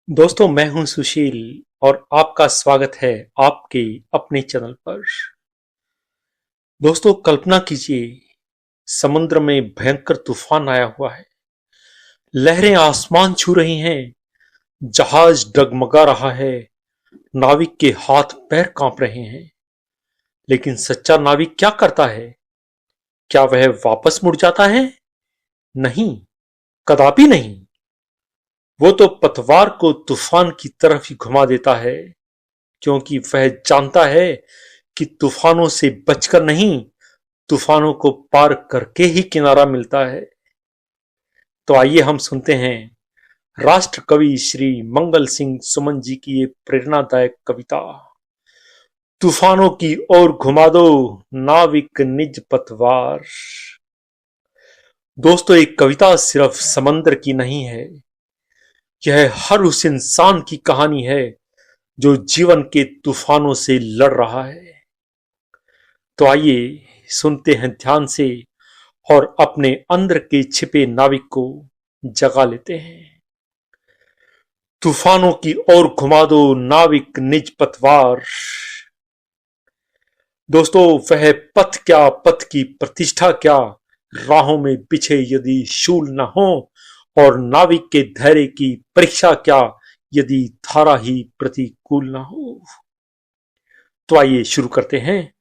दोस्तों, मैं हूं सुशील और आपका स्वागत है आपके अपने चैनल पर। दोस्तों, कल्पना कीजिए, समुद्र में भयंकर तूफान आया हुआ है। लहरें आसमान छू रही हैं, जहाज डगमगा रहा है, नाविक के हाथ पैर कांप रहे हैं। लेकिन सच्चा नाविक क्या करता है? क्या वह वापस मुड़ जाता है? नहीं, कदापि नहीं। वो तो पतवार को तूफान की तरफ ही घुमा देता है, क्योंकि वह जानता है कि तूफानों से बचकर नहीं, तूफानों को पार करके ही किनारा मिलता है। तो आइए हम सुनते हैं राष्ट्र कवि श्री मंगल सिंह सुमन जी की ये प्रेरणादायक कविता, तूफानों की ओर घुमा दो नाविक निज पतवार। दोस्तों, एक कविता सिर्फ समंदर की नहीं है, यह हर उस इंसान की कहानी है जो जीवन के तूफानों से लड़ रहा है। तो आइए सुनते हैं ध्यान से और अपने अंदर के छिपे नाविक को जगा लेते हैं। तूफानों की ओर घुमा दो नाविक निज पतवार। दोस्तों, वह पथ क्या, पथ की प्रतिष्ठा क्या, राहों में बिछे यदि शूल न हो, और नाविक के धैर्य की परीक्षा क्या, यदि धारा ही प्रतिकूल न हो। तो आइए शुरू करते हैं।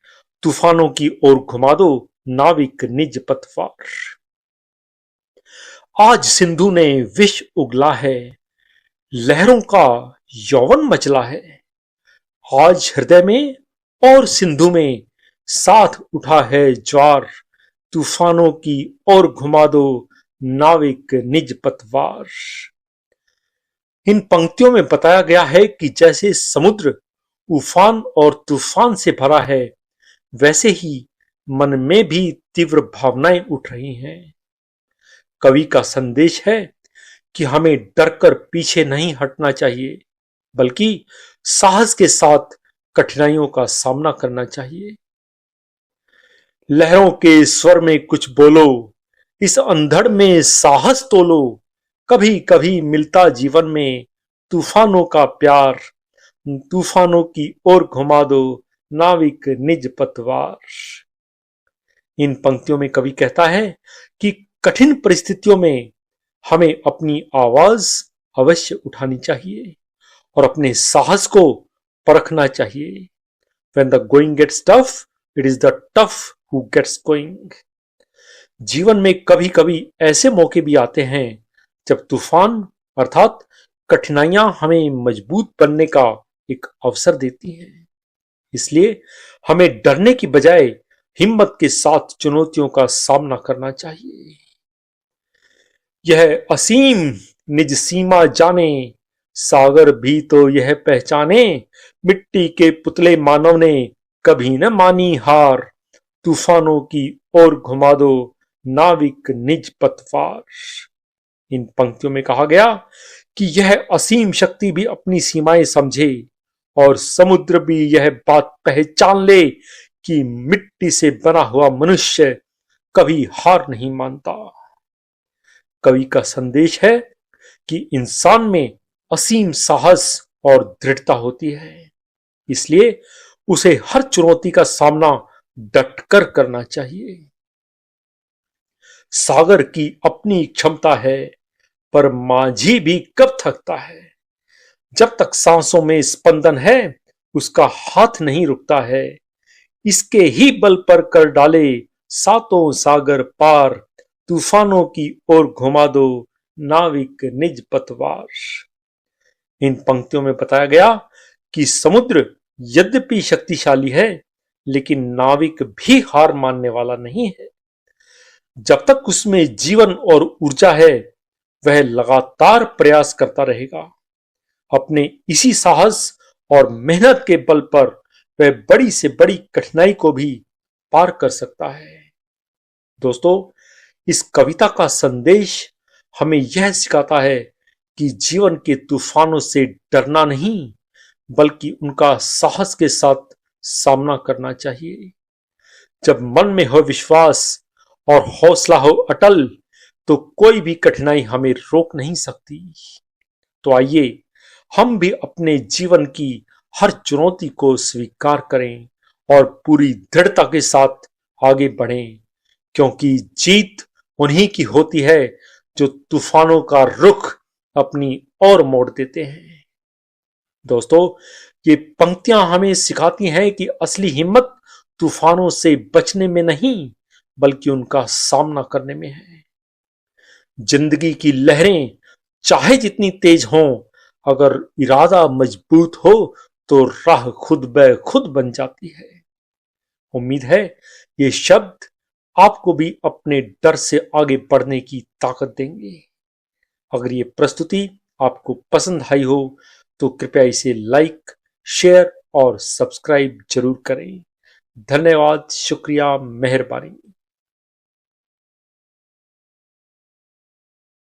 तूफानों की ओर घुमा दो नाविक निज पतवार। आज सिंधु ने विष उगला है, लहरों का यौवन मचला है। आज हृदय में और सिंधु में साथ उठा है ज्वार। तूफानों की ओर घुमा दो नाविक निज पतवार। इन पंक्तियों में बताया गया है कि जैसे समुद्र उफान और तूफान से भरा है, वैसे ही मन में भी तीव्र भावनाएं उठ रही हैं। कवि का संदेश है कि हमें डरकर पीछे नहीं हटना चाहिए, बल्कि साहस के साथ कठिनाइयों का सामना करना चाहिए। लहरों के स्वर में कुछ बोलो, इस अंधड़ में साहस तोलो। कभी कभी मिलता जीवन में तूफानों का प्यार। तूफानों की ओर घुमा दो नाविक निज पतवार। इन पंक्तियों में कवि कहता है कि कठिन परिस्थितियों में हमें अपनी आवाज अवश्य उठानी चाहिए और अपने साहस को परखना चाहिए। When the going gets tough, it is the tough who gets going. जीवन में कभी कभी ऐसे मौके भी आते हैं जब तूफान अर्थात कठिनाइयां हमें मजबूत बनने का एक अवसर देती हैं। इसलिए हमें डरने की बजाय हिम्मत के साथ चुनौतियों का सामना करना चाहिए। यह असीम निज सीमा जाने, सागर भी तो यह पहचाने। मिट्टी के पुतले मानव ने कभी न मानी हार। तूफानों की ओर घुमा दो नाविक निज पतवार। इन पंक्तियों में कहा गया कि यह असीम शक्ति भी अपनी सीमाएं समझे और समुद्र भी यह बात पहचान ले कि मिट्टी से बना हुआ मनुष्य कभी हार नहीं मानता। कवि का संदेश है कि इंसान में असीम साहस और दृढ़ता होती है, इसलिए उसे हर चुनौती का सामना डटकर करना चाहिए। सागर की अपनी क्षमता है, पर माझी भी कब थकता है। जब तक सांसों में स्पंदन है, उसका हाथ नहीं रुकता है। इसके ही बल पर कर डाले सातों सागर पार। तूफानों की ओर घुमा दो नाविक निज पतवार। इन पंक्तियों में बताया गया कि समुद्र यद्यपि शक्तिशाली है, लेकिन नाविक भी हार मानने वाला नहीं है। जब तक उसमें जीवन और ऊर्जा है, वह लगातार प्रयास करता रहेगा। अपने इसी साहस और मेहनत के बल पर वह बड़ी से बड़ी कठिनाई को भी पार कर सकता है। दोस्तों, इस कविता का संदेश हमें यह सिखाता है कि जीवन के तूफानों से डरना नहीं, बल्कि उनका साहस के साथ सामना करना चाहिए। जब मन में हो विश्वास और हौसला हो अटल, तो कोई भी कठिनाई हमें रोक नहीं सकती। तो आइए हम भी अपने जीवन की हर चुनौती को स्वीकार करें और पूरी दृढ़ता के साथ आगे बढ़ें, क्योंकि जीत उन्हीं की होती है जो तूफानों का रुख अपनी ओर मोड़ देते हैं। दोस्तों, ये पंक्तियां हमें सिखाती हैं कि असली हिम्मत तूफानों से बचने में नहीं, बल्कि उनका सामना करने में है। जिंदगी की लहरें चाहे जितनी तेज हों, अगर इरादा मजबूत हो तो राह खुद ब खुद बन जाती है। उम्मीद है ये शब्द आपको भी अपने डर से आगे बढ़ने की ताकत देंगे। अगर ये प्रस्तुति आपको पसंद आई हो तो कृपया इसे लाइक, शेयर और सब्सक्राइब जरूर करें। धन्यवाद, शुक्रिया, मेहरबानी।